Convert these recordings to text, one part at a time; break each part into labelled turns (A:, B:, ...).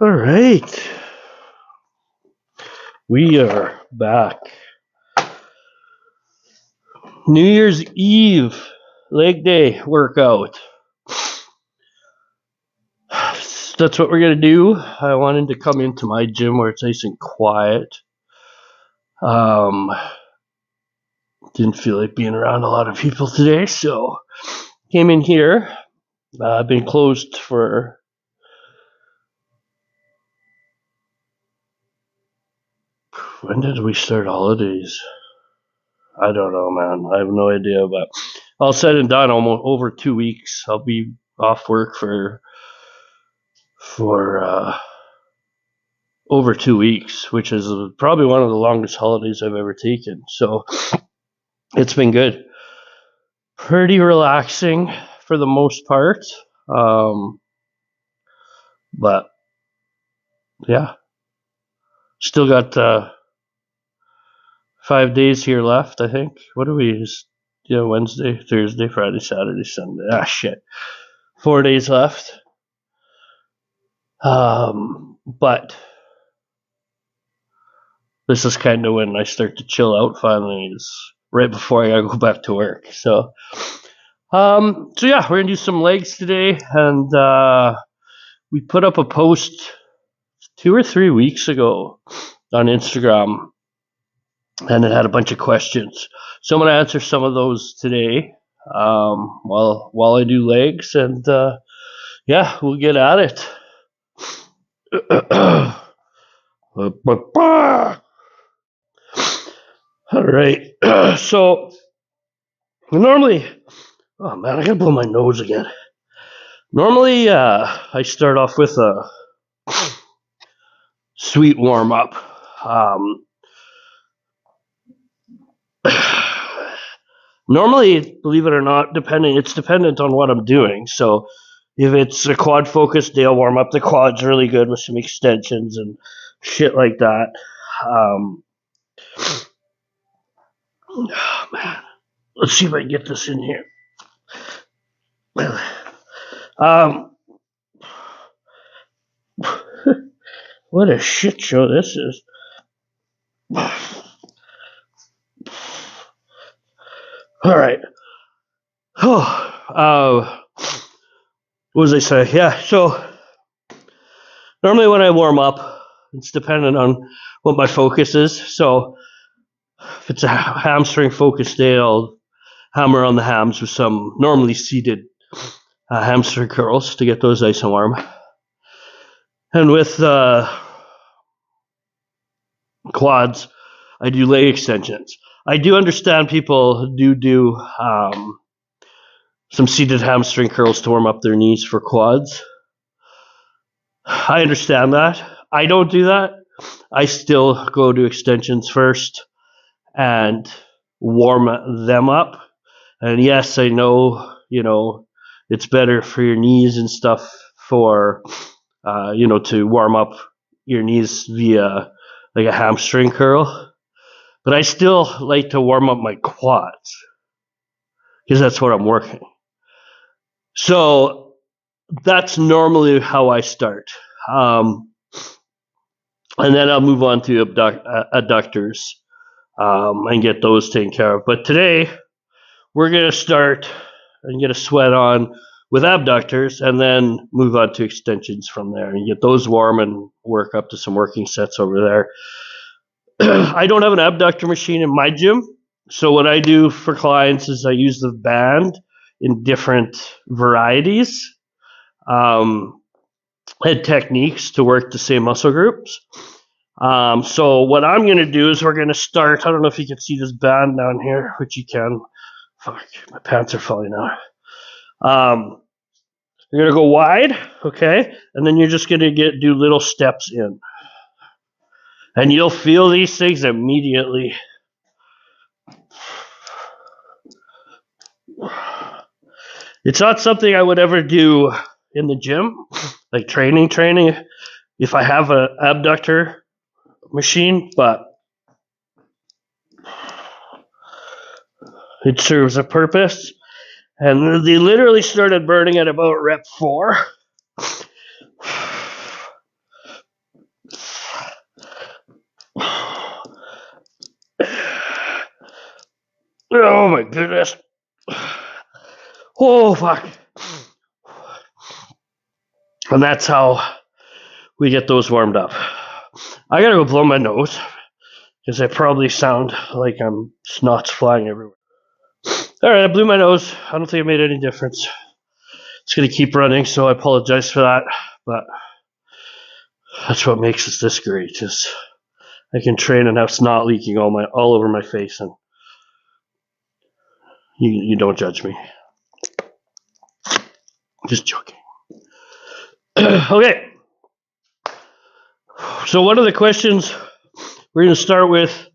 A: All right, we are back. New Year's Eve, leg day workout. That's what we're gonna do. I wanted to come into my gym where it's nice and quiet. Um, didn't feel like being around a lot of people today, so came in here. I've been closed for when did we start holidays? I don't know, man. I have no idea, but all said and done, almost over 2 weeks. I'll be off work for over 2 weeks, which is probably one of the longest holidays I've ever taken. So it's been good. Pretty relaxing for the most part. Um, but yeah, still got 5 days here left, I think. What are we? Wednesday, Thursday, Friday, Saturday, Sunday. Shit. 4 days left. But this is kind of when I start to chill out finally, is right before I gotta go back to work. So yeah, we're gonna do some legs today, and we put up a post 2 or 3 weeks ago on Instagram, and it had a bunch of questions. So I'm gonna answer some of those today, while I do legs, and yeah, we'll get at it. All right. So normally, oh man, I gotta blow my nose again. Normally, I start off with a sweet warm up. Um, Normally, believe it or not, it's dependent on what I'm doing. So, if it's a quad focused day, I'll warm up the quads really good with some extensions and shit like that. Um, oh man, let's see if I can get this in here. Um, what a shit show this is. All right. What was I say? Yeah. So normally when I warm up, it's dependent on what my focus is. So if it's a hamstring focused day, I'll hammer on the hams with some normally seated hamstring curls to get those nice and warm. And with quads, I do leg extensions. I do understand people do some seated hamstring curls to warm up their knees for quads. I understand that. I don't do that. I still go to extensions first and warm them up. And yes, I know, it's better for your knees and stuff for, to warm up your knees via like a hamstring curl. But I still like to warm up my quads because that's what I'm working. So that's normally how I start. And then I'll move on to adductors and get those taken care of. But today, we're going to start and get a sweat on with abductors and then move on to extensions from there and get those warm and work up to some working sets over there. I don't have an abductor machine in my gym. So what I do for clients is I use the band in different varieties and techniques to work the same muscle groups. So what I'm going to do is we're going to start. I don't know if you can see this band down here, which you can. Fuck, my pants are falling out. You're going to go wide, okay? And then you're just going to do little steps in. And you'll feel these things immediately. It's not something I would ever do in the gym, like training, if I have an abductor machine, but it serves a purpose. And they literally started burning at about rep 4. Oh my goodness. Oh fuck. And that's how we get those warmed up. I gotta go blow my nose because I probably sound like I'm snots flying everywhere. All right, I blew my nose. I don't think it made any difference. It's gonna keep running, so I apologize for that. But that's what makes us this great. Is I can train and have snot leaking all over my face, and you don't judge me. Just joking. Okay. So one of the questions we're going to start with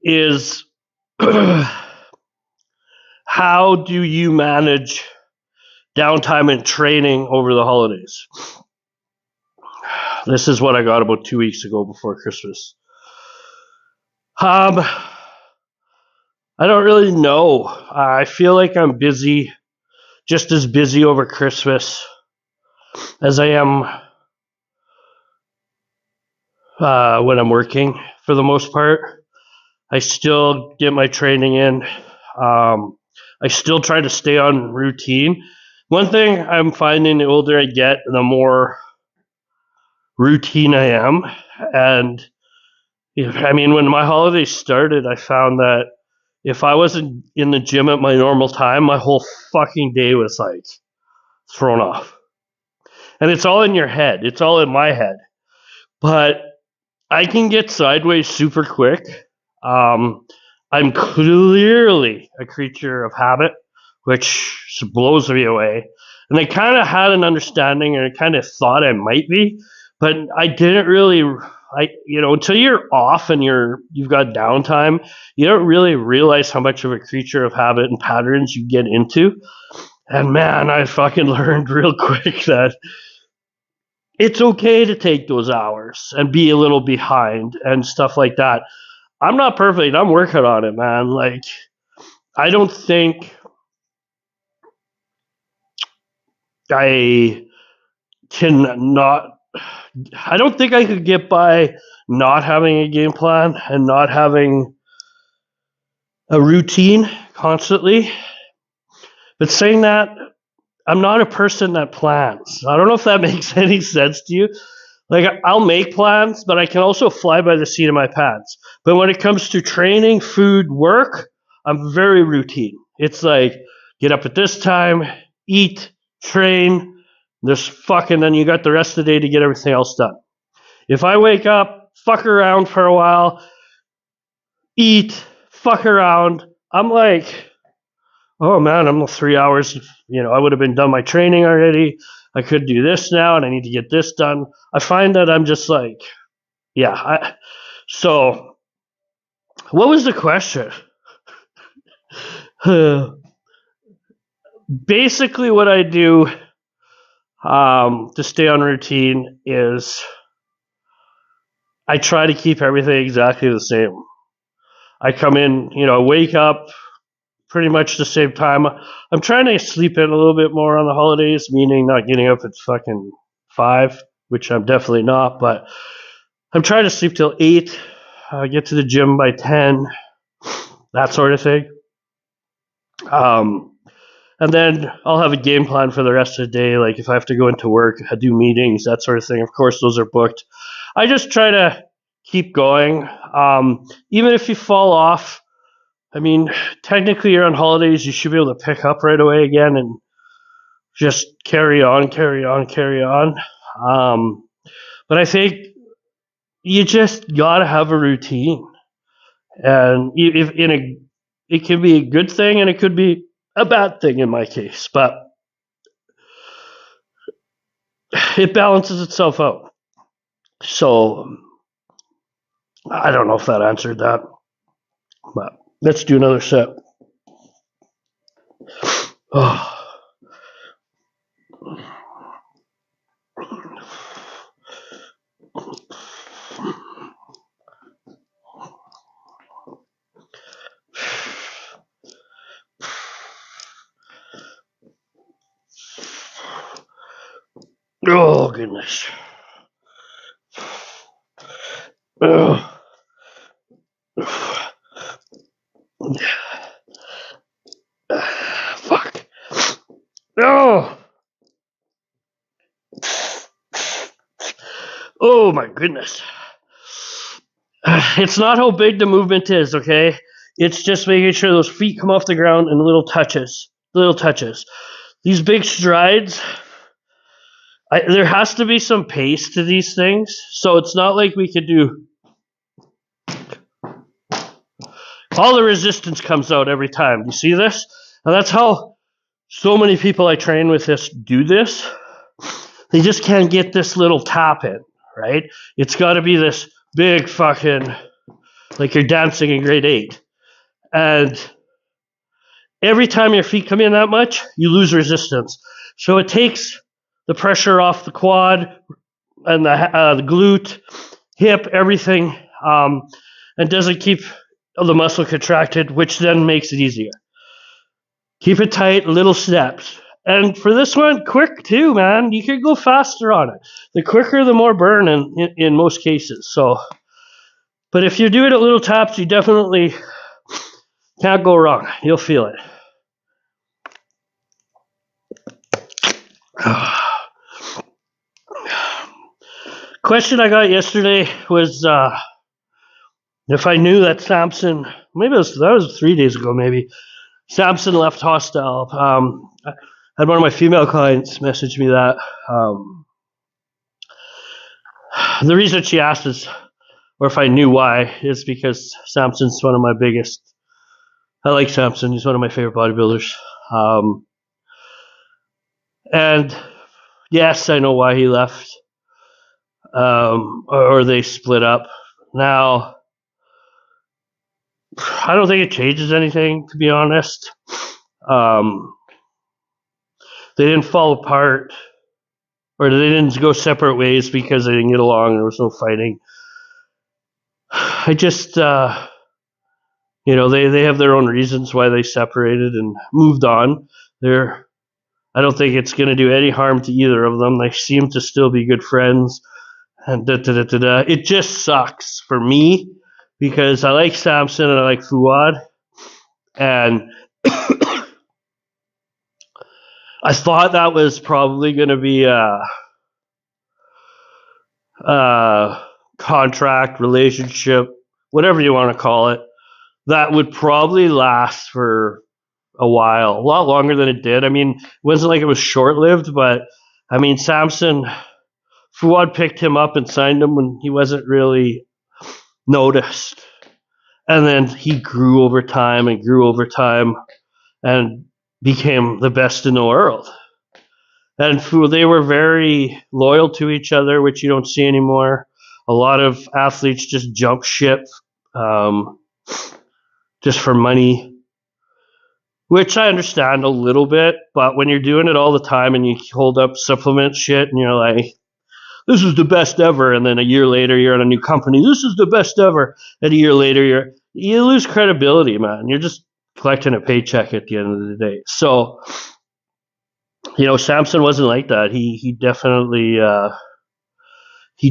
A: is how do you manage downtime and training over the holidays? This is what I got about 2 weeks ago before Christmas. I don't really know. I feel like I'm busy, just as busy over Christmas as I am when I'm working for the most part. I still get my training in. I still try to stay on routine. One thing I'm finding the older I get, the more routine I am. And I mean, when my holidays started, I found that if I wasn't in the gym at my normal time, my whole fucking day was like thrown off. And it's all in your head. It's all in my head. But I can get sideways super quick. I'm clearly a creature of habit, which blows me away. And I kind of had an understanding, and I kind of thought I might be, but I didn't really. Until you're off and you've got downtime, you don't really realize how much of a creature of habit and patterns you get into. And man, I fucking learned real quick that it's okay to take those hours and be a little behind and stuff like that. I'm not perfect. I'm working on it, man. Like, I don't think I can not. I don't think I could get by not having a game plan and not having a routine constantly. But saying that, I'm not a person that plans. I don't know if that makes any sense to you. Like, I'll make plans, but I can also fly by the seat of my pants. But when it comes to training, food, work, I'm very routine. It's like, get up at this time, eat, train, then you got the rest of the day to get everything else done. If I wake up, fuck around for a while, eat, fuck around, I'm like, oh man, I'm 3 hours, I would have been done my training already. I could do this now and I need to get this done. I find that I'm just like, yeah. So, what was the question? Basically, what I do to stay on routine is I try to keep everything exactly the same. I come in, wake up pretty much the same time. I'm trying to sleep in a little bit more on the holidays, meaning not getting up at fucking 5, which I'm definitely not, but I'm trying to sleep till 8, get to the gym by 10, that sort of thing. And then I'll have a game plan for the rest of the day. Like if I have to go into work, I do meetings, that sort of thing. Of course, those are booked. I just try to keep going. Even if you fall off, I mean, technically you're on holidays, you should be able to pick up right away again and just carry on. But I think you just gotta have a routine, and it can be a good thing and it could be a bad thing in my case, but it balances itself out. So I don't know if that answered that, but let's do another set. Oh. Oh, goodness. Oh. Oh my goodness. It's not how big the movement is, okay? It's just making sure those feet come off the ground in little touches. Little touches. These big strides, there has to be some pace to these things. So it's not like we could do all the resistance comes out every time. You see this? And that's how so many people I train with this do this. They just can't get this little tap in, right? It's got to be this big fucking, like you're dancing in grade 8. And every time your feet come in that much, you lose resistance. So it takes the pressure off the quad and the glute, hip, everything, and doesn't keep the muscle contracted, which then makes it easier. Keep it tight, little steps. And for this one, quick too, man. You could go faster on it. The quicker, the more burn in most cases. So, but if you're doing it little taps, you definitely can't go wrong. You'll feel it. Question I got yesterday was if I knew that Samson, maybe that was 3 days ago, maybe Samson left Hostile. I had one of my female clients message me that. The reason she asked is, or if I knew why, is because Samson's one of my biggest. I like Samson. He's one of my favorite bodybuilders. And yes, I know why he left. Or they split up. Now, I don't think it changes anything, to be honest. They didn't fall apart, or they didn't go separate ways because they didn't get along. There was no fighting. I just, they have their own reasons why they separated and moved on. I don't think it's going to do any harm to either of them. They seem to still be good friends. And It just sucks for me because I like Samson and I like Fuad. And I thought that was probably going to be a contract, relationship, whatever you want to call it, that would probably last for a while, a lot longer than it did. I mean, it wasn't like it was short-lived, but I mean, Samson, Fuad picked him up and signed him when he wasn't really noticed. And then he grew over time and became the best in the world. And they were very loyal to each other, which you don't see anymore. A lot of athletes just jump ship just for money, which I understand a little bit. But when you're doing it all the time and you hold up supplement shit and you're like, this is the best ever, and then a year later you're at a new company, this is the best ever, and a year later you lose credibility, man. You're just collecting a paycheck at the end of the day. So, Samson wasn't like that. He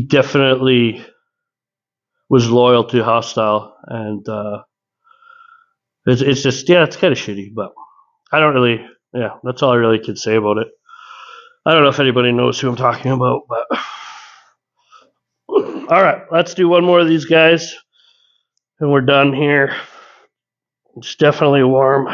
A: definitely was loyal to Hostile, and it's just, it's kind of shitty, but I don't really, that's all I really can say about it. I don't know if anybody knows who I'm talking about, but all right, let's do one more of these guys, and we're done here. It's definitely warm.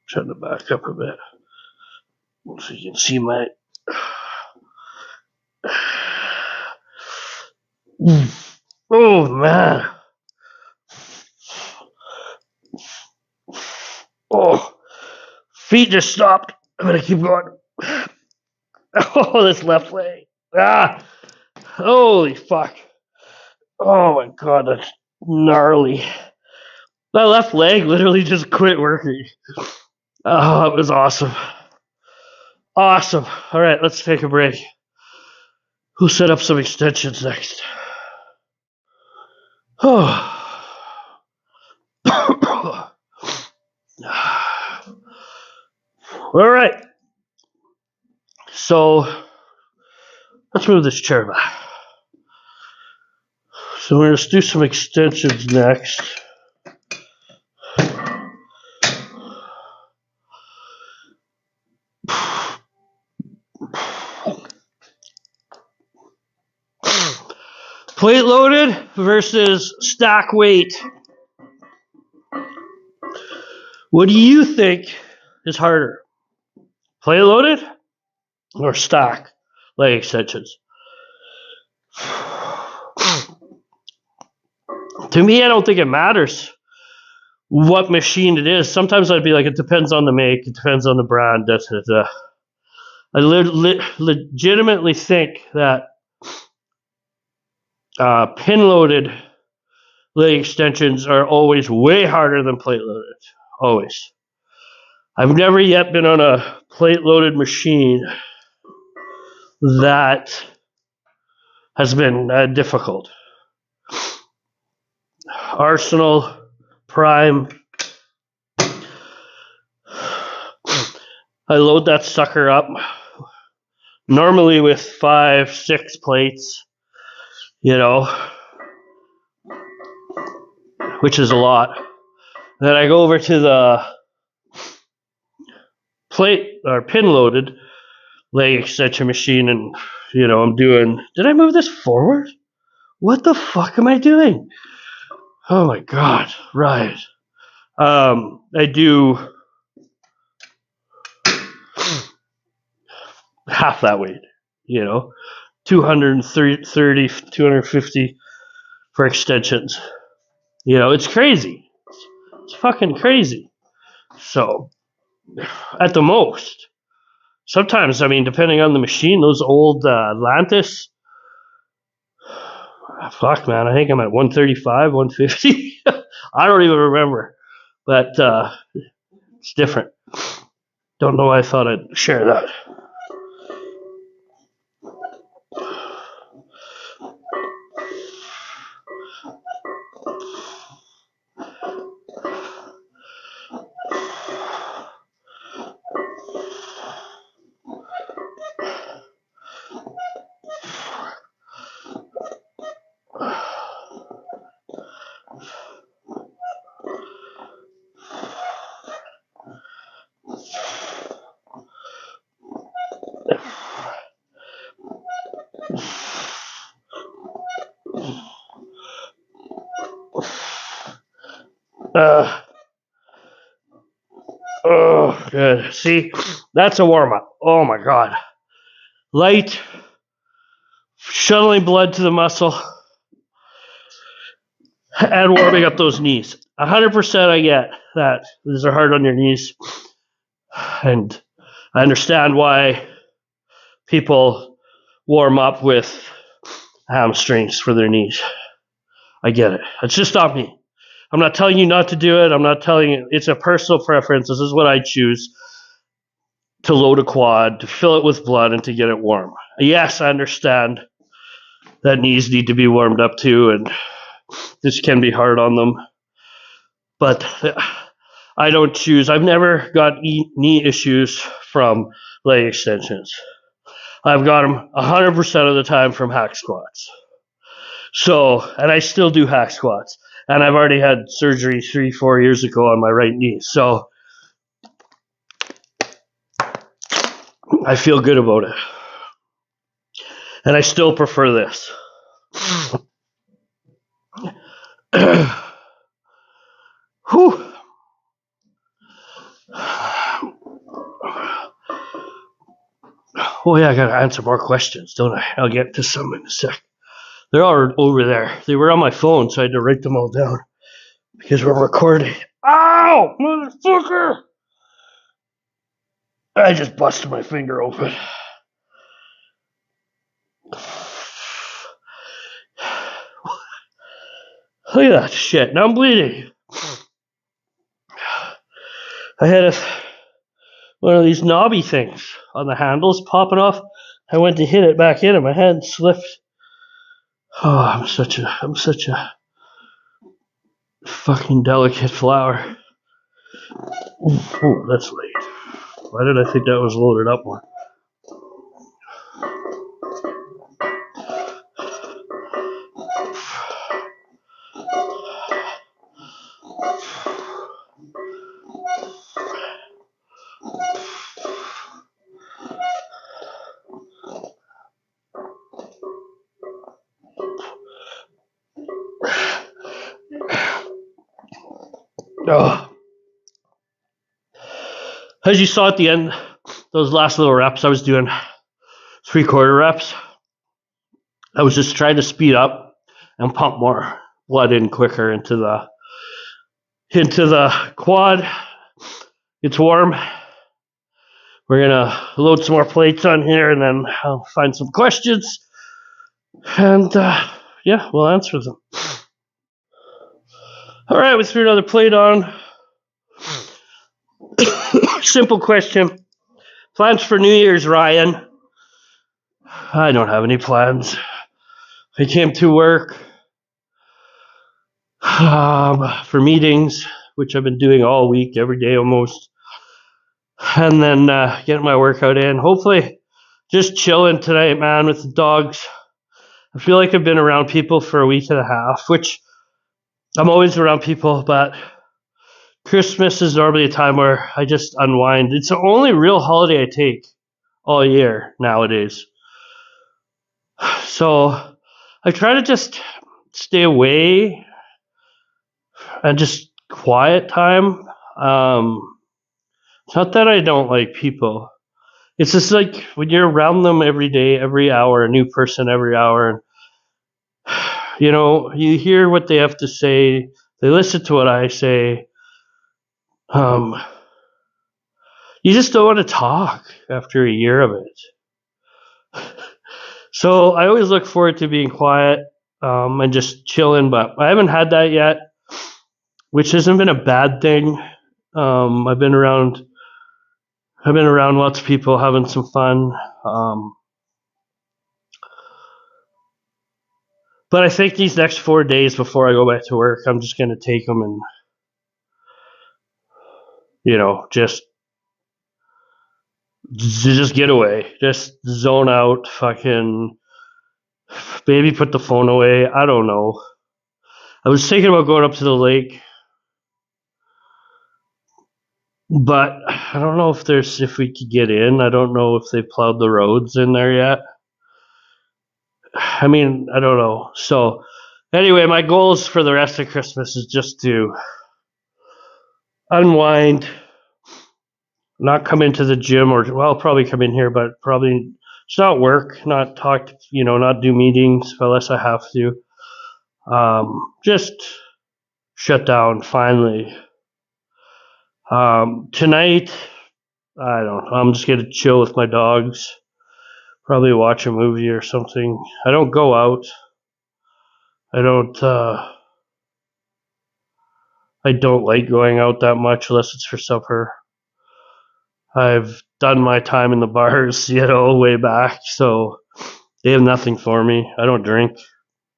A: Trying to back up a bit so you can see my. Oh man. Oh, feet just stopped. I'm gonna keep going. Oh, this left leg. Holy fuck. Oh my god, that's gnarly. My left leg literally just quit working. Oh, it was awesome. Awesome. All right, let's take a break. We'll set up some extensions next. Oh. All right. So Let's move this chair back. So we're going to do some extensions next. Plate loaded versus stack weight. What do you think is harder? Plate loaded or stack leg extensions? To me, I don't think it matters what machine it is. Sometimes I'd be like, it depends on the make, it depends on the brand. I legitimately think that pin-loaded leg extensions are always way harder than plate-loaded. Always. I've never yet been on a plate-loaded machine that has been difficult. Arsenal, Prime. I load that sucker up normally with 5, 6 plates, which is a lot. Then I go over to the plate or pin loaded leg extension machine and, I'm doing, did I move this forward? What the fuck am I doing? Oh my God, right. I do half that weight, 230, 250 for extensions. It's crazy. It's fucking crazy. So, at the most, sometimes, depending on the machine, those old Atlantis, fuck, man, I think I'm at 135, 150. I don't even remember. But it's different. Don't know why I thought I'd share that. Oh, good. See, that's a warm up. Oh my God. Light, shuttling blood to the muscle, and warming up those knees. 100% I get that. These are hard on your knees. And I understand why people warm up with hamstrings for their knees. I get it. It's just not me. I'm not telling you not to do it. I'm not telling you. It's a personal preference. This is what I choose to load a quad, to fill it with blood, and to get it warm. Yes, I understand that knees need to be warmed up too, and this can be hard on them. But I don't choose. I've never got knee issues from leg extensions. I've got them 100% of the time from hack squats. So, and I still do hack squats. And I've already had surgery 3-4 years ago on my right knee. So, I feel good about it. And I still prefer this. Whew. Oh yeah, I gotta answer more questions, don't I? I'll get to some in a sec. They're all over there. They were on my phone, so I had to write them all down because we're recording. Ow, motherfucker! I just busted my finger open. Look at that shit. Now I'm bleeding. I had one of these knobby things on the handles popping off. I went to hit it back in and my hand slipped. Oh, I'm such a fucking delicate flower. Ooh, that's late. Why did I think that was loaded up more? Oh. As you saw at the end, those last little reps, I was doing 3/4 reps. I was just trying to speed up and pump more blood in quicker into the quad. It's warm. We're gonna load some more plates on here, and then I'll find some questions, and yeah, we'll answer them. All right, we threw another plate on. Simple question. Plans for New Year's, Ryan? I don't have any plans. I came to work for meetings, which I've been doing all week, every day almost, and then getting my workout in. Hopefully, just chilling tonight, man, with the dogs. I feel like I've been around people for a week and a half, which I'm always around people, but Christmas is normally a time where I just unwind. It's the only real holiday I take all year nowadays. So I try to just stay away and just quiet time. It's not that I don't like people. It's just like when you're around them every day, every hour, a new person every hour. You know, you hear what they have to say. They listen to what I say. You just don't want to talk after a year of it. So I always look forward to being quiet and just chilling, but I haven't had that yet, which hasn't been a bad thing. I've been around lots of people having some fun. But I think these next 4 days before I go back to work, I'm just going to take them and, just get away. Just zone out, fucking maybe put the phone away. I don't know. I was thinking about going up to the lake, but I don't know if we could get in. I don't know if they plowed the roads in there yet. I mean, I don't know. So anyway, my goals for the rest of Christmas is just to unwind, not come into the gym, or well, probably come in here, but probably just not work, not talk, not do meetings unless I have to. Just shut down finally. Tonight, I don't know, I'm just gonna chill with my dogs, probably watch a movie or something. I don't go out. I don't like going out that much unless it's for supper. I've done my time in the bars, way back, so they have nothing for me. I don't drink,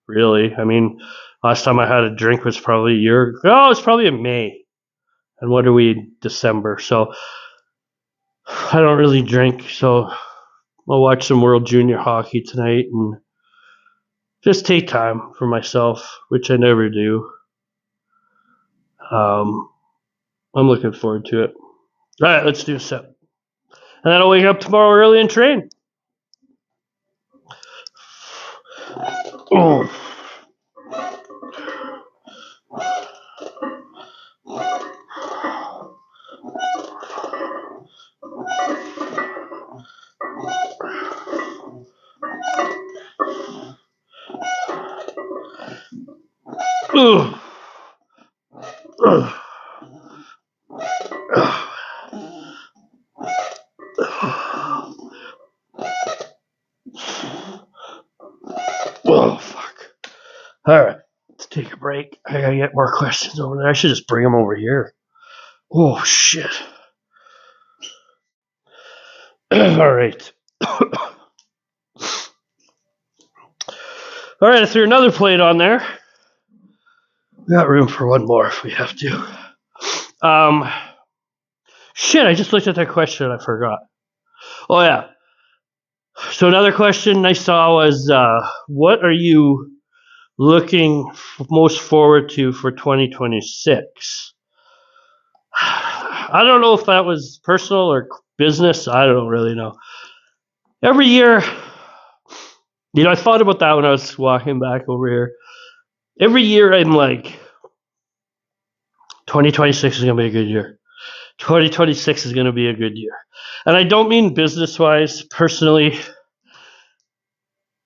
A: really. I mean, last time I had a drink was probably a year ago. Oh, it's probably in May. And what are we, December? So I don't really drink, so I'll watch some World Junior Hockey tonight and just take time for myself, which I never do. I'm looking forward to it. All right, let's do a set. And then I'll wake up tomorrow early and train. Oh. Ugh. Ugh. Oh, fuck. All right, let's take a break. I gotta get more questions over there. I should just bring them over here. Oh, shit. All right. All right, I threw another plate on there. We got room for one more if we have to. Shit, I just looked at that question and I forgot. Oh, yeah. So another question I saw was, what are you looking most forward to for 2026? I don't know if that was personal or business. I don't really know. Every year, I thought about that when I was walking back over here. Every year I'm like, 2026 is going to be a good year. 2026 is going to be a good year. And I don't mean business-wise, personally.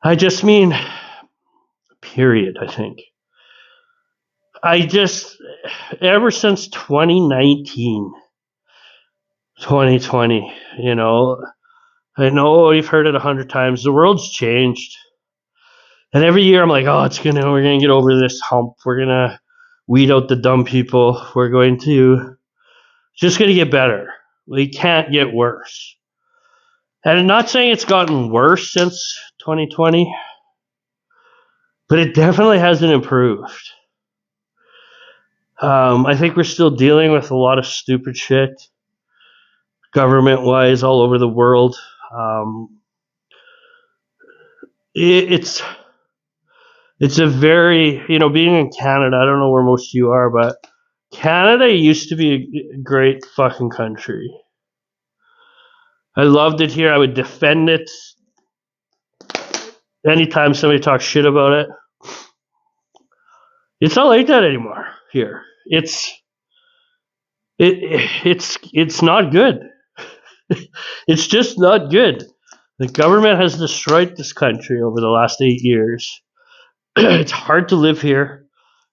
A: I just mean period, I think. Ever since 2019, 2020, I know you've heard it 100 times. The world's changed. And every year I'm like, we're going to get over this hump. We're going to weed out the dumb people. Just going to get better. We can't get worse. And I'm not saying it's gotten worse since 2020, but it definitely hasn't improved. I think we're still dealing with a lot of stupid shit, government-wise, all over the world. It's a very, being in Canada, I don't know where most of you are, but Canada used to be a great fucking country. I loved it here. I would defend it anytime somebody talks shit about it. It's not like that anymore here. It's not good. It's just not good. The government has destroyed this country over the last 8 years. It's hard to live here.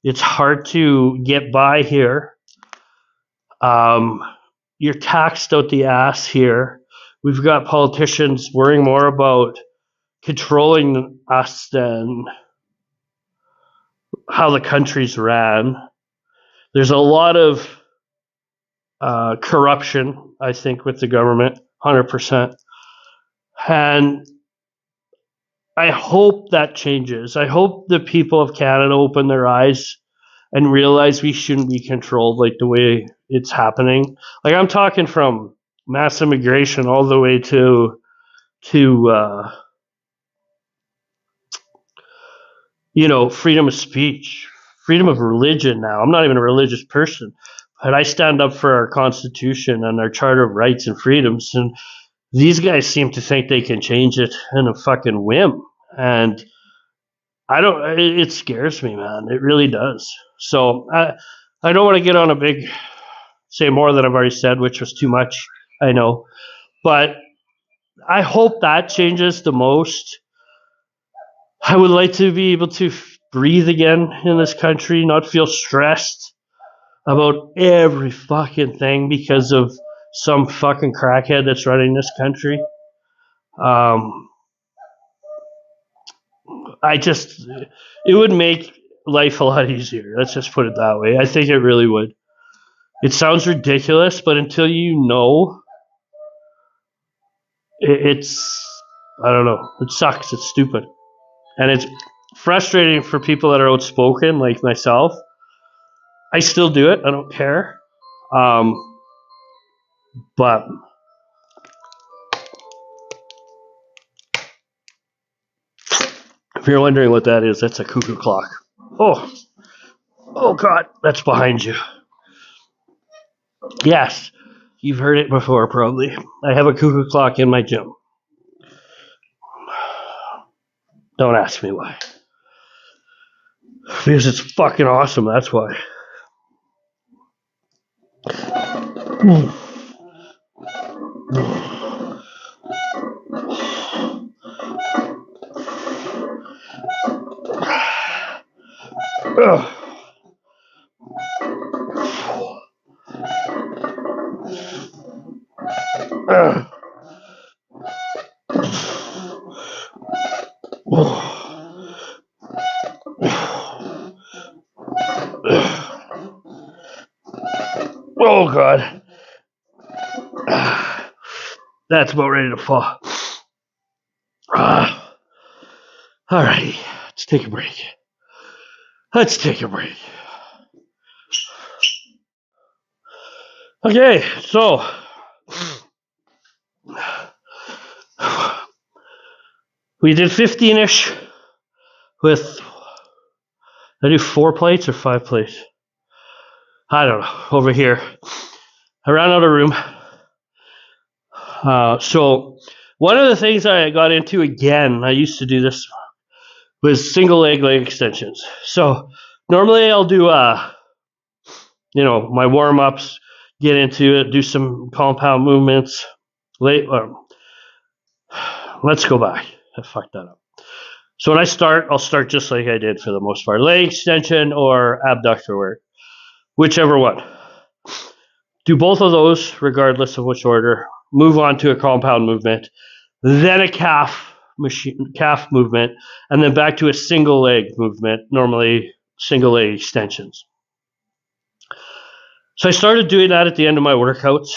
A: It's hard to get by here. You're taxed out the ass here. We've got politicians worrying more about controlling us than how the country's ran. There's a lot of corruption, I think, with the government, 100%. And I hope that changes. I hope the people of Canada open their eyes and realize we shouldn't be controlled like the way it's happening. Like, I'm talking from mass immigration all the way to freedom of speech, freedom of religion now. I'm not even a religious person, but I stand up for our Constitution and our Charter of Rights and Freedoms, and these guys seem to think they can change it in a fucking whim. And it scares me, man. It really does. So I don't want to get on say more than I've already said, which was too much, I know. But I hope that changes the most. I would like to be able to breathe again in this country, not feel stressed about every fucking thing because of some fucking crackhead that's running this country. It would make life a lot easier. Let's just put it that way. I think it really would. It sounds ridiculous, but until you know, I don't know. It sucks. It's stupid. And it's frustrating for people that are outspoken, like myself. I still do it. I don't care. But if you're wondering what that is, that's a cuckoo clock. Oh God, that's behind you. Yes, you've heard it before, probably. I have a cuckoo clock in my gym. Don't ask me why. Because it's fucking awesome, that's why. Oh God. That's about ready to fall. Alrighty, let's take a break. Okay, so we did 15-ish with, I do 4 plates or 5 plates? I don't know, over here. I ran out of room. So one of the things I got into again, I used to do this, was single leg extensions. So normally I'll do my warm-ups, get into it, do some compound movements. Let's go back. I fucked that up. So when I start, I'll start just like I did for the most part. Leg extension or abductor work, whichever one. Do both of those regardless of which order. Move on to a compound movement, then a calf movement, and then back to a single leg movement, normally single leg extensions. So I started doing that at the end of my workouts,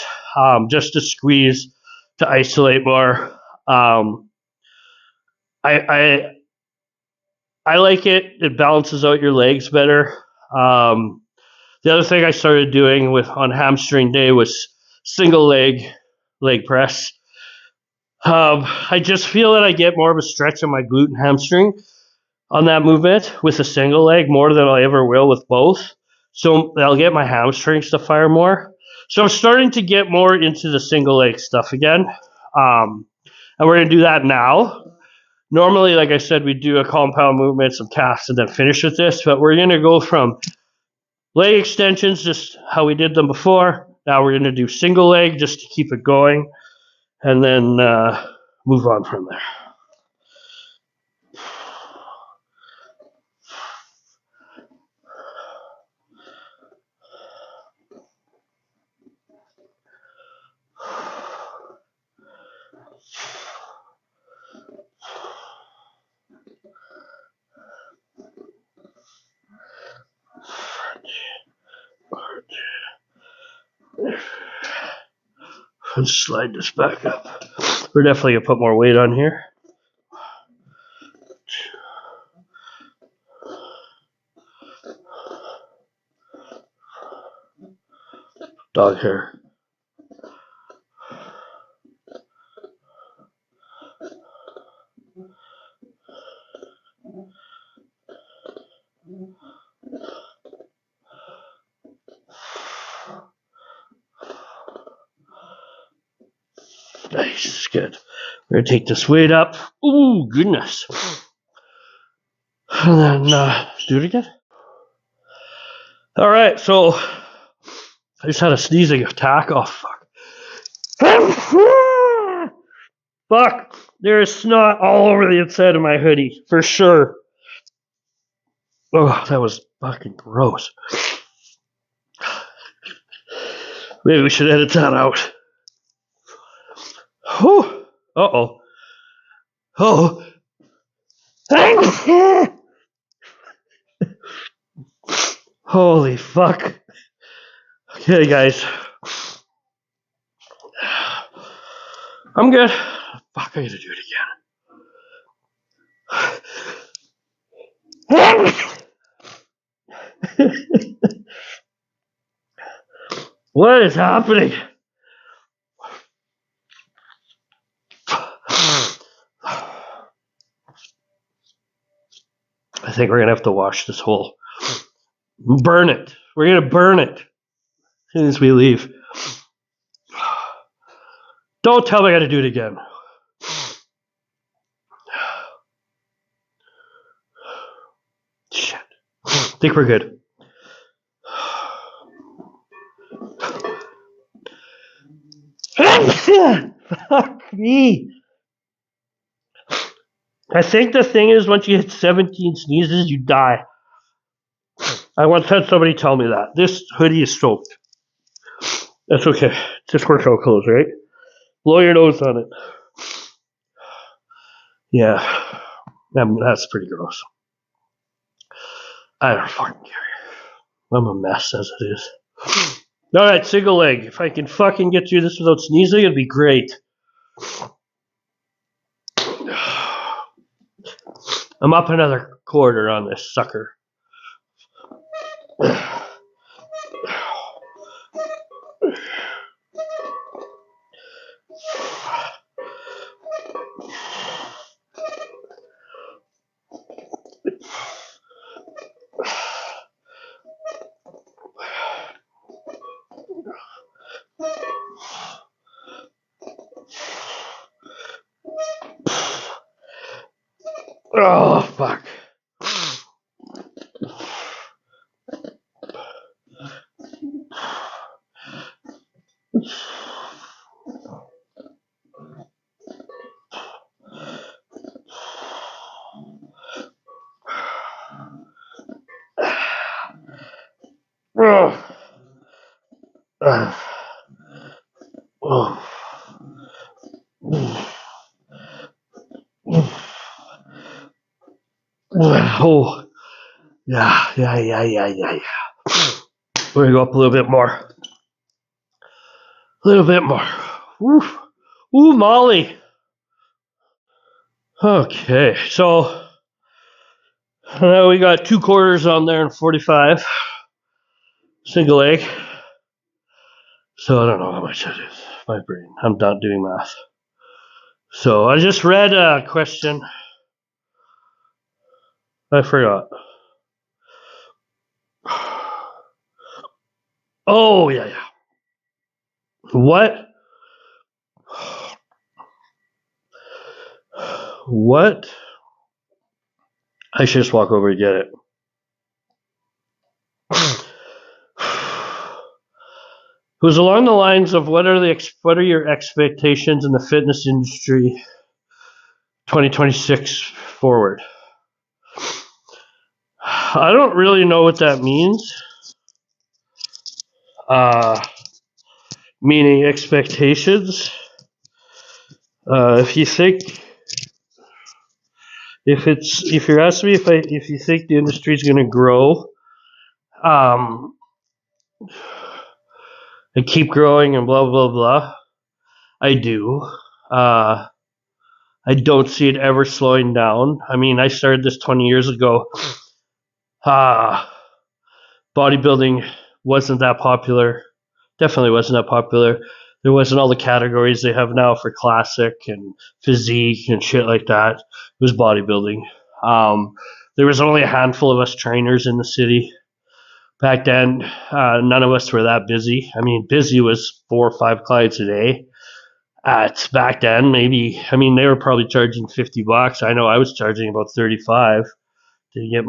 A: just to squeeze, to isolate more. I like it. It balances out your legs better. The other thing I started doing on hamstring day was single leg press. I just feel that I get more of a stretch on my glute and hamstring on that movement with a single leg more than I ever will with both. So I'll get my hamstrings to fire more. So I'm starting to get more into the single leg stuff again. And we're going to do that now. Normally, like I said, we do a compound movement, some calves, and then finish with this. But we're going to go from leg extensions, just how we did them before. Now we're going to do single leg just to keep it going. And then move on from there. Let's slide this back up. We're definitely going to put more weight on here. Dog hair. Nice, it's good. We're going to take this weight up. Ooh, goodness. And then do it again. All right, so I just had a sneezing attack. Oh, fuck. Fuck. There is snot all over the inside of my hoodie, for sure. Oh, that was fucking gross. Maybe we should edit that out. Whew. Uh-oh. Oh. Holy fuck. Okay, guys. I'm good. Fuck, I gotta do it again. What is happening? I think we're gonna have to wash this hole. Burn it. We're gonna burn it as soon as we leave. Don't tell me I gotta do it again. Shit. I think we're good. Fuck me. I think the thing is, once you hit 17 sneezes, you die. I once had somebody tell me that. This hoodie is soaked. That's okay. Just workout clothes, right? Blow your nose on it. Yeah. That's pretty gross. I don't fucking care. I'm a mess as it is. Alright, single leg. If I can fucking get through this without sneezing, it'd be great. I'm up another quarter on this sucker. Oh, fuck. Oh, oh, oh, yeah. We're gonna go up a little bit more. A little bit more. Ooh, Molly. Okay, so we got 2 quarters on there and 45. Single egg. So I don't know how much that is. My brain. I'm not doing math. So I just read a question. I forgot. Oh, yeah. What? What? I should just walk over and get it. It was along the lines of what are your expectations in the fitness industry 2026 forward? I don't really know what that means. Meaning expectations. If you're asking me if you think the industry is going to grow, and keep growing and blah blah blah, I do. I don't see it ever slowing down. I mean, I started this 20 years ago. Bodybuilding wasn't that popular. Definitely wasn't that popular. There wasn't all the categories they have now for classic and physique and shit like that. It was bodybuilding. There was only a handful of us trainers in the city. Back then, none of us were that busy. I mean, busy was 4 or 5 clients a day. Back then, maybe, I mean, they were probably charging $50. I know I was charging about 35 to get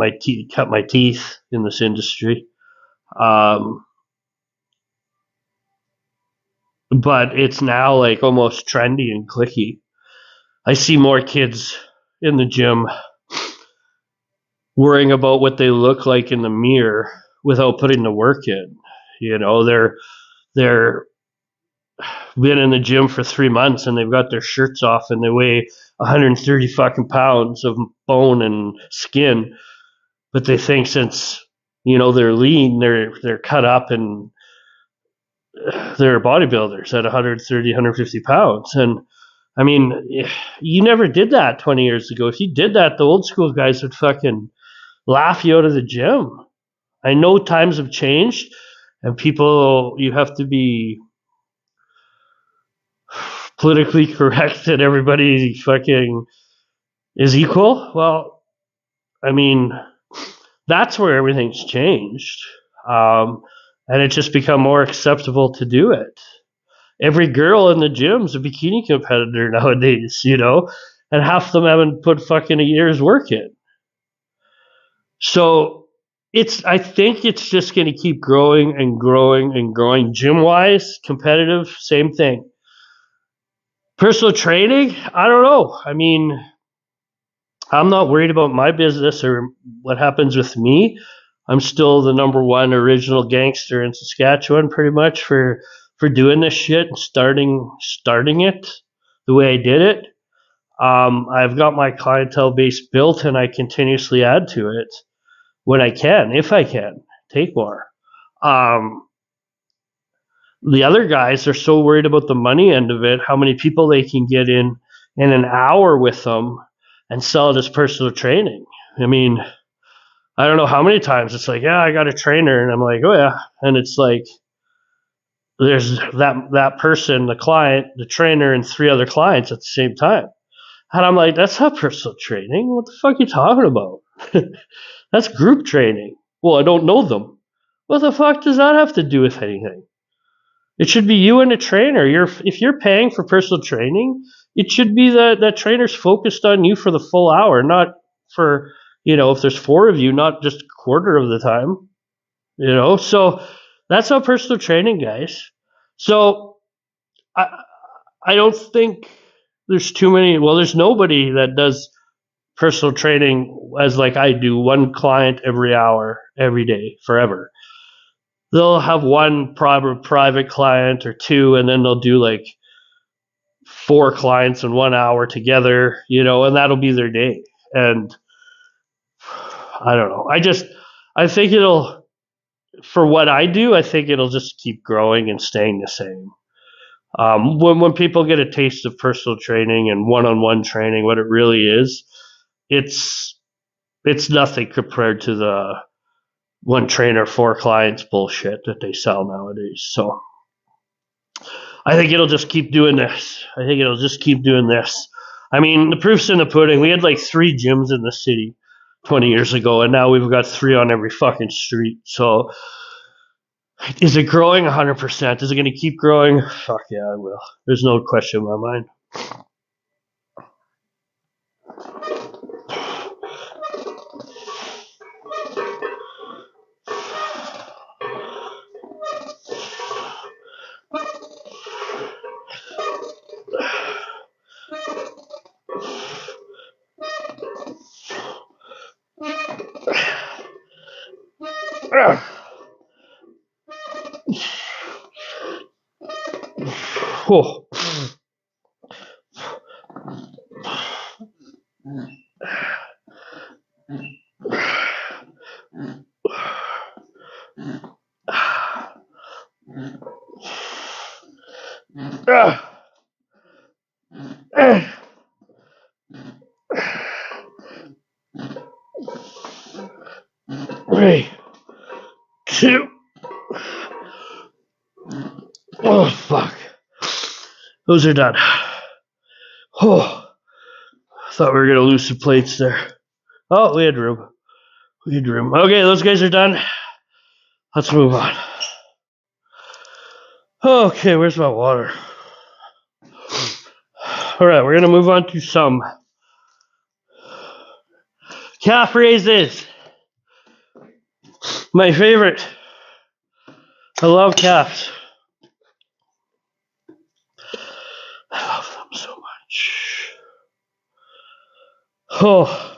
A: cut my teeth in this industry. But it's now like almost trendy and clicky. I see more kids in the gym worrying about what they look like in the mirror without putting the work in. You know, they're been in the gym for 3 months and they've got their shirts off and they weigh 130 fucking pounds of bone and skin, but they think since they're lean, they're cut up and they're bodybuilders at 130, 150 pounds. And I mean, you never did that 20 years ago. If you did that, the old school guys would fucking laugh you out of the gym. I know times have changed and you have to be politically correct and everybody fucking is equal. Well, I mean, that's where everything's changed. And it's just become more acceptable to do it. Every girl in the gym's a bikini competitor nowadays, and half of them haven't put fucking a year's work in. So I think it's just going to keep growing and growing and growing. Gym-wise, competitive, same thing. Personal training, I don't know. I mean, I'm not worried about my business or what happens with me. I'm still the number 1 original gangster in Saskatchewan, pretty much, for doing this shit and starting it the way I did it. I've got my clientele base built, and I continuously add to it when I can, if I can, take more. The other guys are so worried about the money end of it, how many people they can get in an hour with them and sell it as personal training. I mean, I don't know how many times it's like, yeah, I got a trainer, and I'm like, oh yeah, and it's like there's that person, the client, the trainer, and 3 other clients at the same time, and I'm like, that's not personal training. What the fuck are you talking about? That's group training. Well, I don't know them. What the fuck does that have to do with anything? It should be you and a trainer. If you're paying for personal training, it should be that trainer's focused on you for the full hour, not for, if there's 4 of you, not just a quarter of the time, So that's how personal training, guys. So I don't think there's too many. Well, there's nobody that does personal training as like I do, 1 client every hour, every day, forever. they'll have one private client or two, and then they'll do like 4 clients in 1 hour together, and that'll be their day. And I don't know. I think for what I do, I think it'll just keep growing and staying the same. When people get a taste of personal training and one-on-one training, what it really is, it's nothing compared to the one trainer, 4 clients bullshit that they sell nowadays. So I think it'll just keep doing this. I mean, the proof's in the pudding. We had like 3 gyms in the city 20 years ago, and now we've got 3 on every fucking street. So is it growing? 100%. Is it going to keep growing? Fuck yeah, it will. There's no question in my mind. Oh. Three, 2. Oh, fuck. Those are done. Oh, thought we were going to lose some plates there. Oh, we had room. Okay, those guys are done. Let's move on. Okay, where's my water? All right, we're going to move on to some calf raises. My favorite. I love calves. I love them so much. Oh.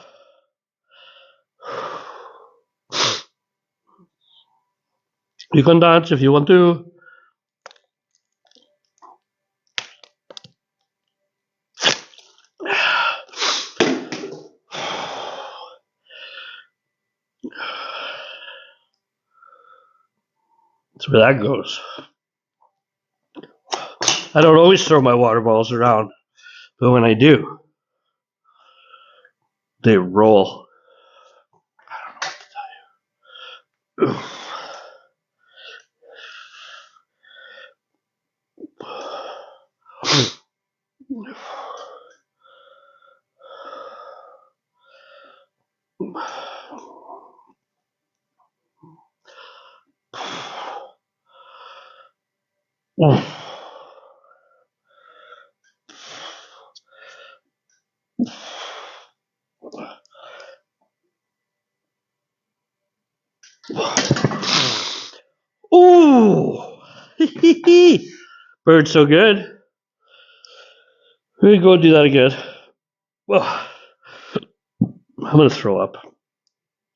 A: You can dance if you want to. That's where that goes. I don't always throw my water bottles around, but when I do, they roll. I don't know what to tell you. Ooh! Bird's so good. Let me go do that again. Well, I'm going to throw up.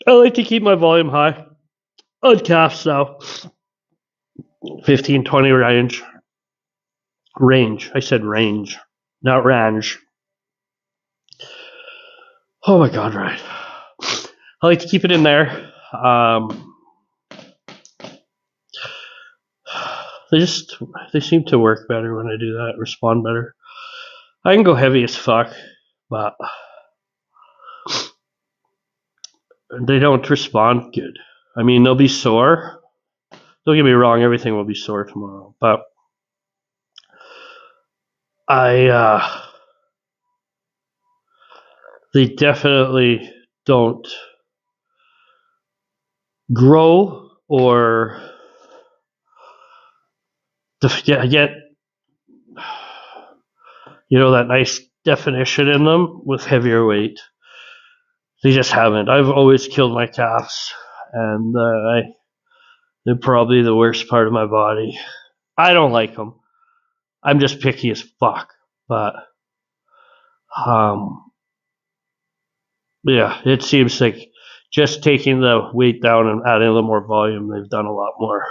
A: I like to keep my volume high on calves now. 15, 20 range. I said range, not range. Oh my God, right. I like to keep it in there. They seem to work better when I do that, respond better. I can go heavy as fuck, but they don't respond good. I mean, they'll be sore. Don't get me wrong, everything will be sore tomorrow, but they definitely don't grow or get that nice definition in them with heavier weight. They just haven't. I've always killed my calves, and they're probably the worst part of my body. I don't like them. I'm just picky as fuck. But yeah, it seems like just taking the weight down and adding a little more volume, they've done a lot more.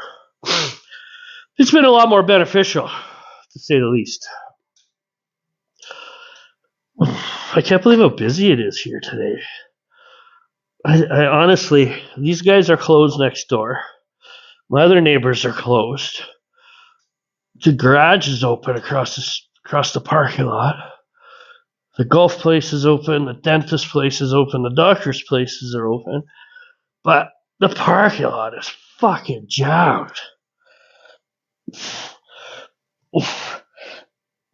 A: It's been a lot more beneficial, to say the least. I can't believe how busy it is here today. I honestly, these guys are closed next door. My other neighbors are closed. The garage is open across the parking lot. The golf place is open. The dentist place is open. The doctor's places are open. But the parking lot is fucking jammed. Oof.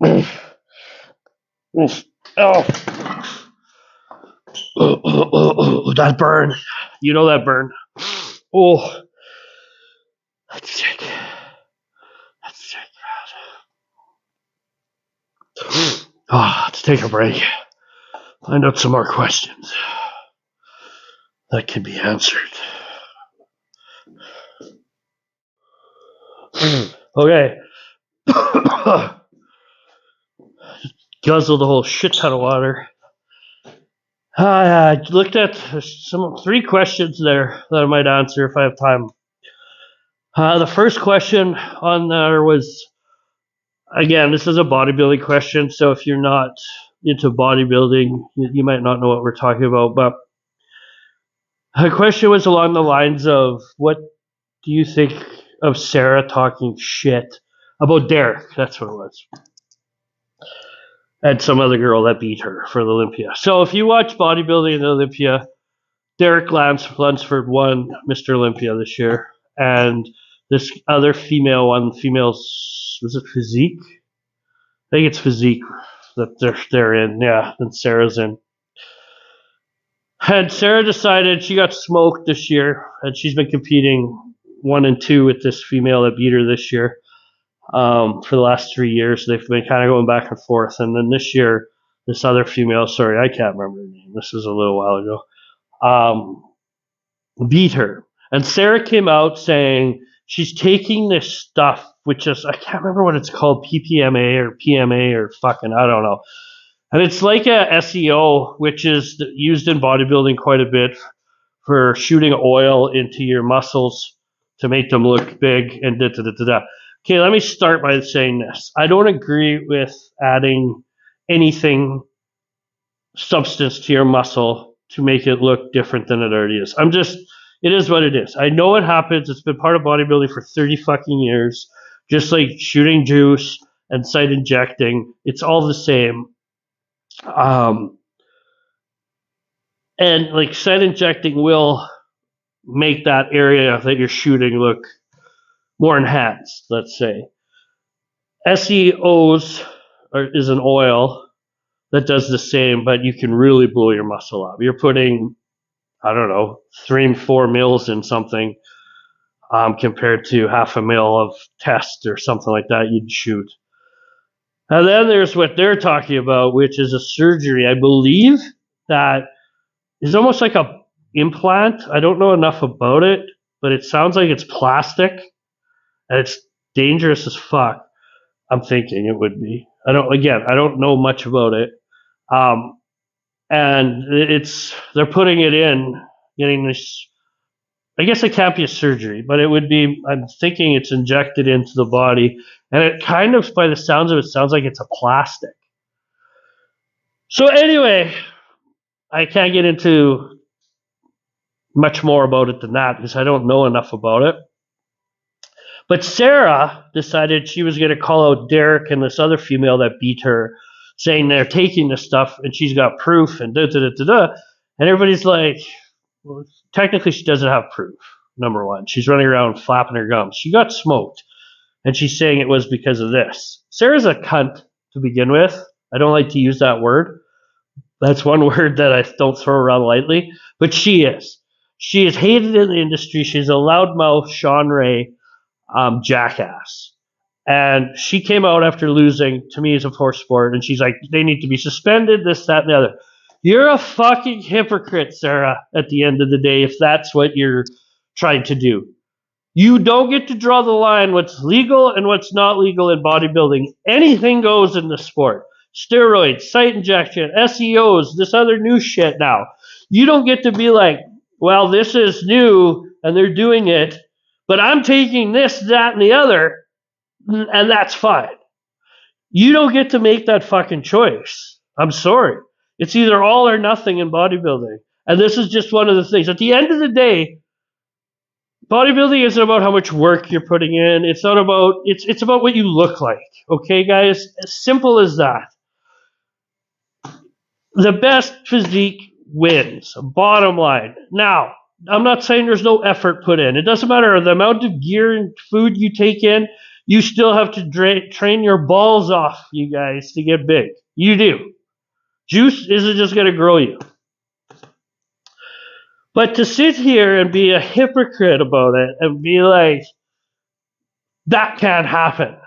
A: Oof. Oof. Oh. That burn. You know that burn. Oh. That's sick. That's sick. Oh, let's take a break. Find out some more questions that can be answered. Okay. Guzzled a whole shit ton of water. I looked at three questions there that I might answer if I have time. The first question on there was, again, this is a bodybuilding question, so if you're not into bodybuilding, you might not know what we're talking about, but the question was along the lines of, what do you think of Sarah talking shit about Derek? That's what it was. And some other girl that beat her for the Olympia. So if you watch bodybuilding in the Olympia, Derek Lunsford won Mr. Olympia this year, and this other female won females. Was it physique? I think it's physique that they're in. Yeah, and Sarah's in. And Sarah decided she got smoked this year, and she's been competing 1 and 2 with this female that beat her this year. For the last 3 years, they've been kind of going back and forth. And then this year, this other female, sorry, I can't remember her name. This was a little while ago, beat her. And Sarah came out saying she's taking this stuff, which is, I can't remember what it's called, PPMA or PMA or fucking, I don't know. And it's like a SEO, which is used in bodybuilding quite a bit for shooting oil into your muscles to make them look big and da-da-da-da-da. Okay, let me start by saying this. I don't agree with adding anything substance to your muscle to make it look different than it already is. It is what it is. I know it happens. It's been part of bodybuilding for 30 fucking years. Just like shooting juice and site injecting. It's all the same. And like site injecting will make that area that you're shooting look more enhanced, let's say. SEOs is an oil that does the same, but you can really blow your muscle up. You're putting, I don't know, 3 and 4 mils in something compared to half a mil of test or something like that you'd shoot. And then there's what they're talking about, which is a surgery. I believe that is almost like a implant. I don't know enough about it, but it sounds like it's plastic. And it's dangerous as fuck. I'm thinking it would be. I don't know much about it. And they're putting it in, getting this, I guess it can't be a surgery, but it would be, I'm thinking it's injected into the body. And it kind of, by the sounds of it, sounds like it's a plastic. So anyway, I can't get into much more about it than that because I don't know enough about it. But Sarah decided she was going to call out Derek and this other female that beat her, saying they're taking this stuff and she's got proof and da-da-da-da-da. And everybody's like, well, technically she doesn't have proof, number one. She's running around flapping her gums. She got smoked. And she's saying it was because of this. Sarah's a cunt to begin with. I don't like to use that word. That's one word that I don't throw around lightly. But she is. She is hated in the industry. She's a loudmouth Sean Ray jackass. And she came out after losing to me as a poor sport. And she's like, they need to be suspended, this, that, and the other. You're a fucking hypocrite, Sarah, at the end of the day, if that's what you're trying to do. You don't get to draw the line what's legal and what's not legal in bodybuilding. Anything goes in the sport. Steroids, site injection, SEOs, this other new shit now. You don't get to be like, well, this is new and they're doing it, but I'm taking this, that, and the other, and that's fine. You don't get to make that fucking choice. I'm sorry. It's either all or nothing in bodybuilding. And this is just one of the things. At the end of the day, bodybuilding isn't about how much work you're putting in. It's not about it's about what you look like. Okay, guys? As simple as that. The best physique wins. Bottom line. Now, I'm not saying there's no effort put in. It doesn't matter the amount of gear and food you take in. You still have to train your balls off, you guys, to get big. You do. Juice isn't just going to grow you. But to sit here and be a hypocrite about it and be like, that can't happen.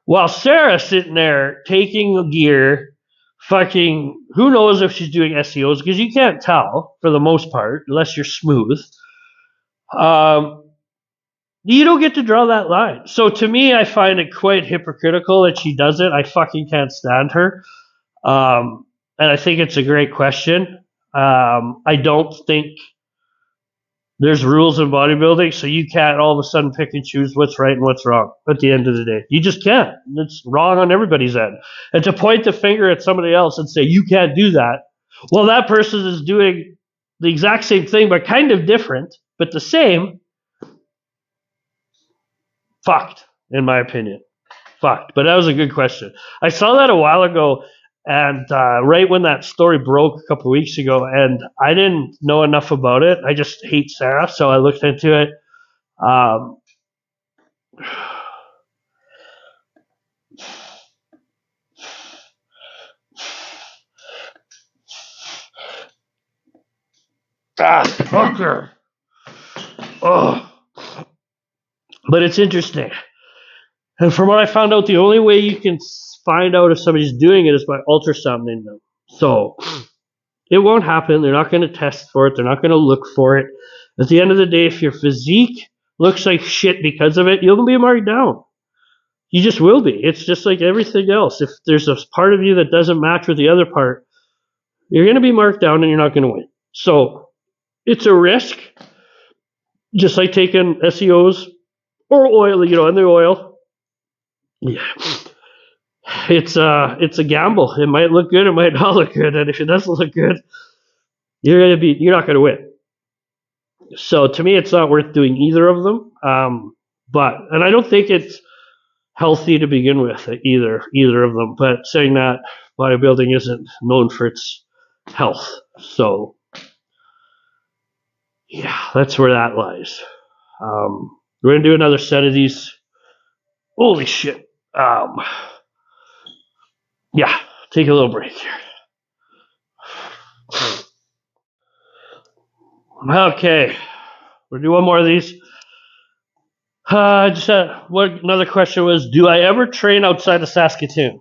A: While Sarah's sitting there taking gear, fucking, who knows if she's doing SEOs, because you can't tell for the most part, unless you're smooth. You don't get to draw that line. So to me, I find it quite hypocritical that she does it. I fucking can't stand her. And I think it's a great question. I don't think there's rules in bodybuilding, so you can't all of a sudden pick and choose what's right and what's wrong at the end of the day. You just can't. It's wrong on everybody's end. And to point the finger at somebody else and say, you can't do that, well, that person is doing the exact same thing, but kind of different, but the same. Fucked, in my opinion. Fucked. But that was a good question. I saw that a while ago, and right when that story broke a couple of weeks ago, and I didn't know enough about it. I just hate Sarah, so I looked into it. Fucker. Oh. But it's interesting. And from what I found out, the only way you can find out if somebody's doing it is by ultrasounding them. So it won't happen. They're not going to test for it. They're not going to look for it. At the end of the day, if your physique looks like shit because of it, you'll be marked down. You just will be. It's just like everything else. If there's a part of you that doesn't match with the other part, you're going to be marked down and you're not going to win. So it's a risk, just like taking SEOs or oil, and the oil. Yeah. It's a gamble. It might look good, it might not look good, and if it doesn't look good, you're not gonna win. So to me, it's not worth doing either of them. And I don't think it's healthy to begin with either of them. But saying that, bodybuilding isn't known for its health. So yeah, that's where that lies. We're gonna do another set of these. Holy shit. Yeah, take a little break here. Okay, we'll do one more of these. Another question was, do I ever train outside of Saskatoon?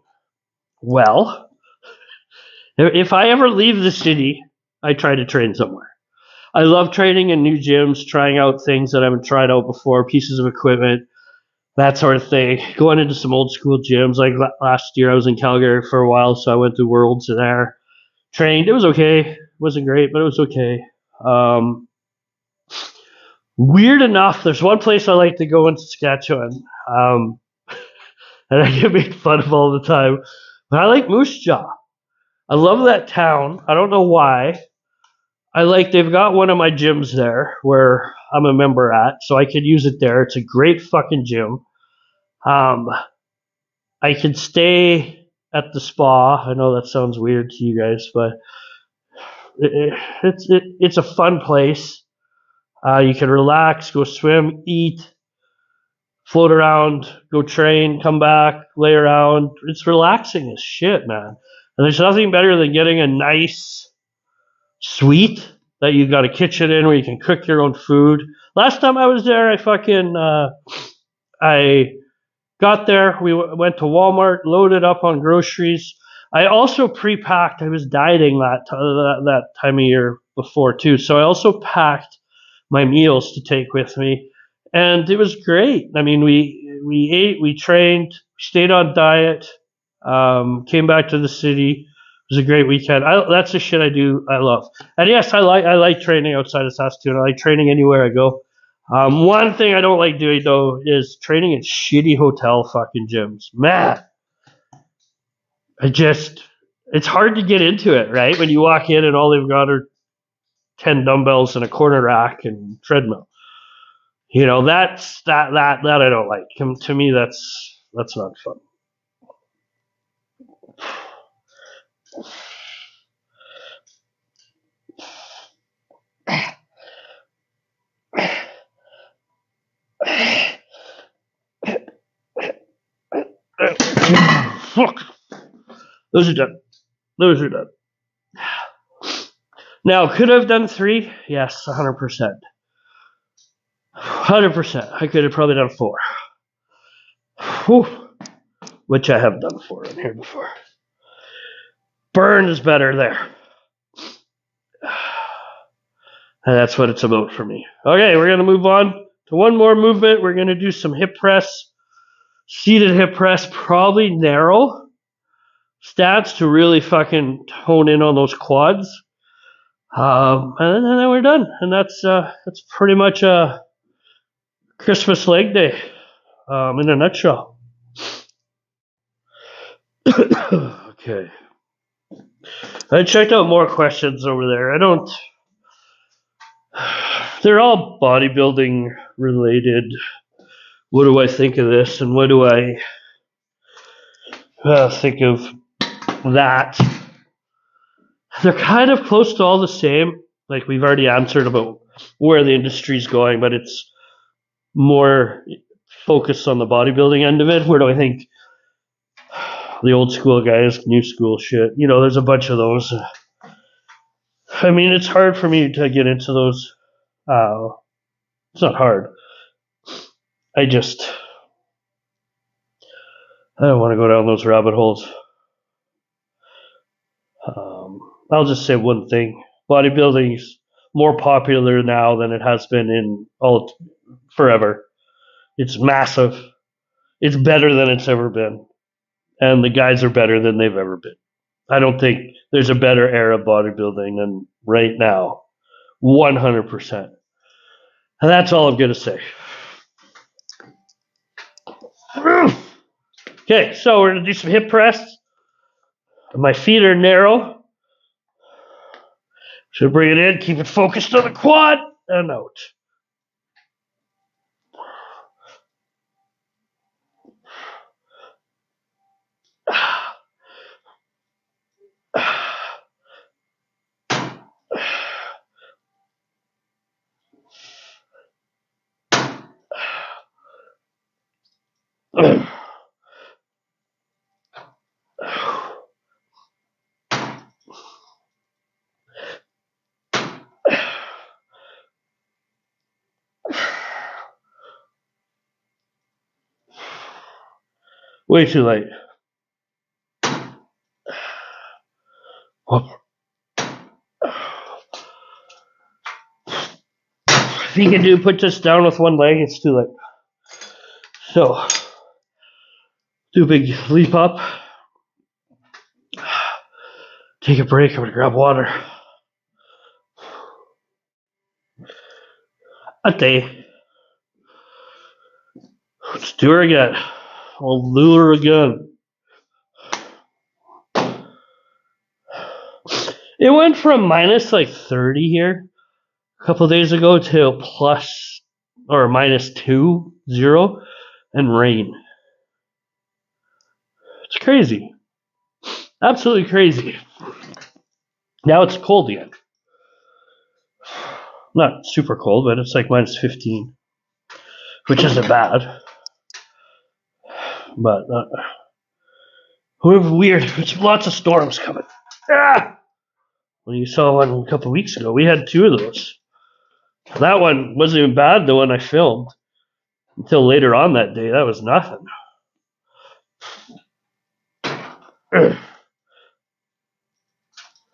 A: Well, if I ever leave the city, I try to train somewhere. I love training in new gyms, trying out things that I haven't tried out before, pieces of equipment, that sort of thing. Going into some old school gyms. Like last year, I was in Calgary for a while, so I went to Worlds there. Trained. It was okay. It wasn't great, but it was okay. Weird enough, there's one place I like to go in Saskatchewan, and I get made fun of all the time, but I like Moose Jaw. I love that town. I don't know why. They've got one of my gyms there where I'm a member at, so I could use it there. It's a great fucking gym. I could stay at the spa. I know that sounds weird to you guys, but it's a fun place. You can relax, go swim, eat, float around, go train, come back, lay around. It's relaxing as shit, man. And there's nothing better than getting a nice suite that you got a kitchen in where you can cook your own food. Last time I was there, I got there. We went to Walmart, loaded up on groceries. I also pre-packed. I was dieting that time of year before too, so I also packed my meals to take with me, and it was great. I mean, we ate, we trained, stayed on diet, came back to the city. It was a great weekend. That's the shit I do. I love. And yes, I like training outside of Saskatoon. I like training anywhere I go. One thing I don't like doing though is training in shitty hotel fucking gyms. Man, it's hard to get into it, right? When you walk in and all they've got are 10 dumbbells and a corner rack and treadmill. You know, that I don't like. To me, that's not fun. Fuck. Those are done. Now, could I have done 3? Yes, 100%. 100%. I could have probably done 4. Whew. Which I have done 4 in here before. Burn is better there. And that's what it's about for me. Okay, we're going to move on to one more movement. We're going to do some hip press. Seated hip press, probably narrow stats to really fucking hone in on those quads. And then we're done. And that's pretty much a Christmas leg day in a nutshell. Okay. I checked out more questions over there. They're all bodybuilding related. What do I think of this? And what do I think of that? They're kind of close to all the same. Like we've already answered about where the industry's going, but it's more focused on the bodybuilding end of it. Where do I think the old school guys, new school shit? You know, there's a bunch of those. I mean, it's hard for me to get into those. It's not hard. I don't want to go down those rabbit holes. I'll just say one thing. Bodybuilding's more popular now than it has been in forever. It's massive. It's better than it's ever been. And the guys are better than they've ever been. I don't think there's a better era of bodybuilding than right now. 100%. And that's all I'm going to say. Okay, so we're going to do some hip press. My feet are narrow. So bring it in, keep it focused on the quad, and out. Way too late. If you can put this down with one leg, it's too late. So, do a big leap up. Take a break. I'm going to grab water. A day. Let's do her again. I'll do her again. It went from minus like 30 here a couple days ago to plus or minus 2, 0, and rain. It's crazy. Absolutely crazy. Now it's cold again. Not super cold, but it's like minus 15, which isn't bad. But weird. There's lots of storms coming. Well, you saw one a couple weeks ago. We had 2 of those. That one wasn't even bad, the one I filmed. Until later on that day, that was nothing. I'm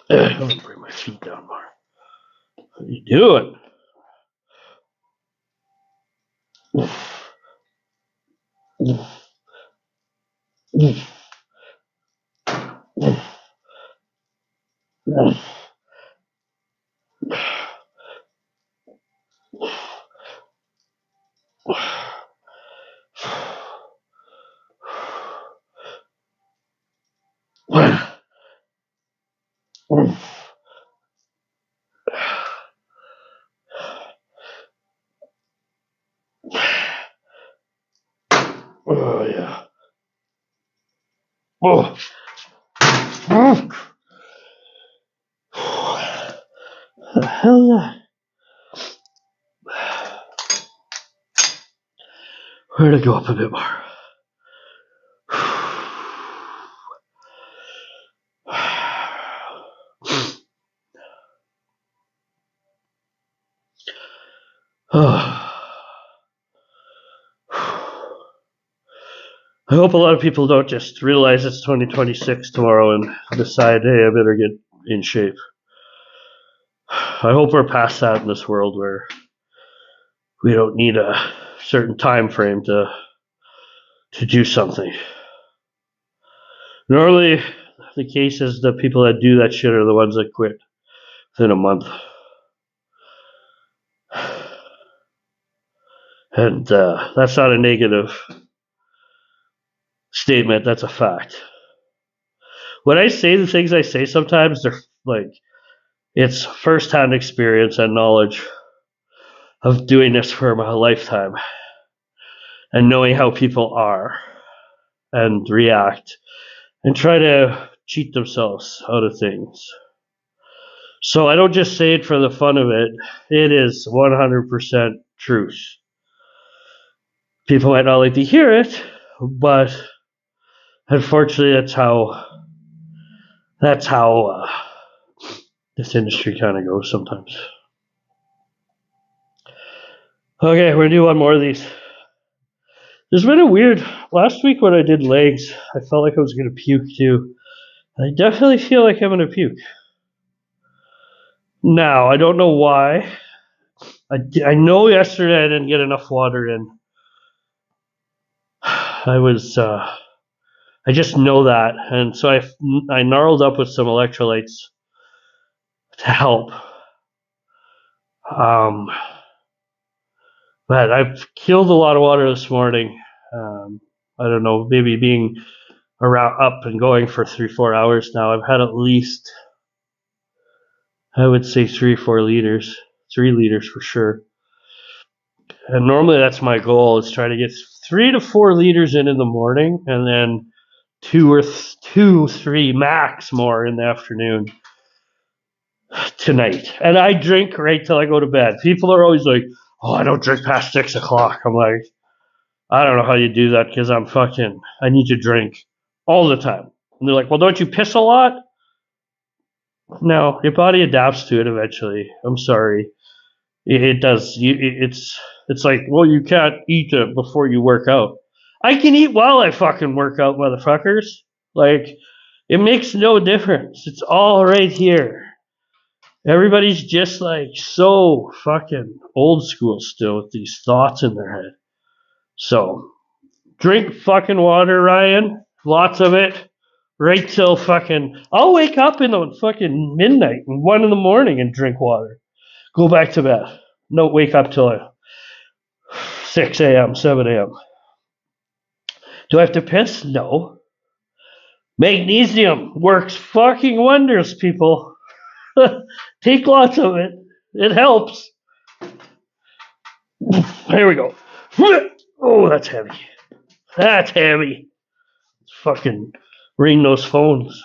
A: going to bring my feet down more. What are you doing? Oh yeah. Oh. The hell yeah. We're gonna go up a bit more. I hope a lot of people don't just realize it's 2026 tomorrow and decide, hey, I better get in shape. I hope we're past that in this world where we don't need a certain time frame to do something. Normally, the case is the people that do that shit are the ones that quit within a month. And that's not a negative statement, that's a fact. When I say the things I say sometimes, they're like, it's first-hand experience and knowledge of doing this for my lifetime and knowing how people are and react and try to cheat themselves out of things. So I don't just say it for the fun of it. It is 100% truth. People might not like to hear it, but unfortunately, that's how this industry kind of goes sometimes. Okay, we're gonna do one more of these. There's been a weird last week when I did legs. I felt like I was gonna puke too. I definitely feel like I'm gonna puke. Now I don't know why. I know yesterday I didn't get enough water in. I just know that, and so I gnarled up with some electrolytes to help. But I've killed a lot of water this morning. I don't know, maybe being around up and going for 3-4 hours now. I've had at least, I would say 3 liters for sure. And normally that's my goal, is try to get 3 to 4 liters in the morning, and then 3 max more in the afternoon tonight. And I drink right till I go to bed. People are always like, oh, I don't drink past 6 o'clock. I'm like, I don't know how you do that, because I need to drink all the time. And they're like, well, don't you piss a lot? No, your body adapts to it eventually. I'm sorry. It does. It's like, well, you can't eat it before you work out. I can eat while I fucking work out, motherfuckers. Like, it makes no difference. It's all right here. Everybody's just like so fucking old school still with these thoughts in their head. So, drink fucking water, Ryan. Lots of it. Right till I'll wake up in the fucking midnight and 1 in the morning and drink water. Go back to bed. No, wake up till 6 a.m., 7 a.m. Do I have to piss? No. Magnesium works fucking wonders, people. Take lots of it. It helps. Here we go. Oh, that's heavy. That's heavy. Fucking ring those phones.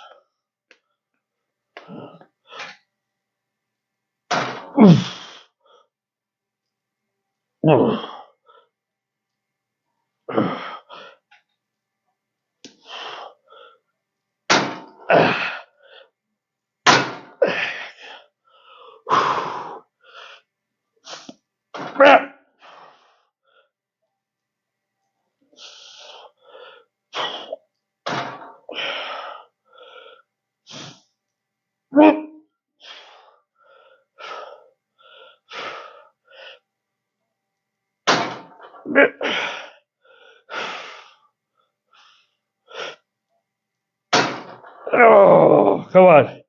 A: Oh, come on.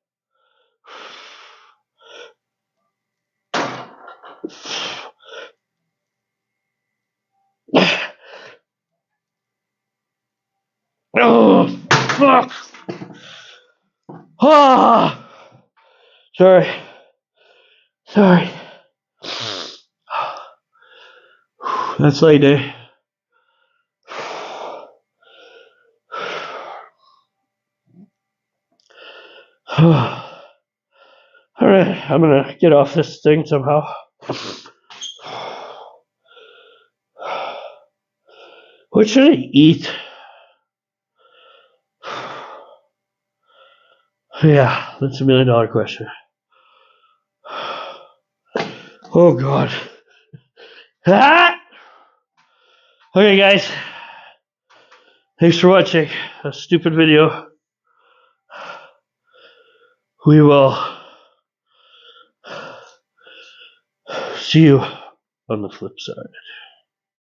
A: Oh, fuck. Ah, sorry. Sorry. That's late, eh? Alright, I'm gonna get off this thing somehow. What should I eat? Yeah, that's $1,000,000 question. Oh god. Ah! Okay, guys. Thanks for watching a stupid video. We will see you on the flip side.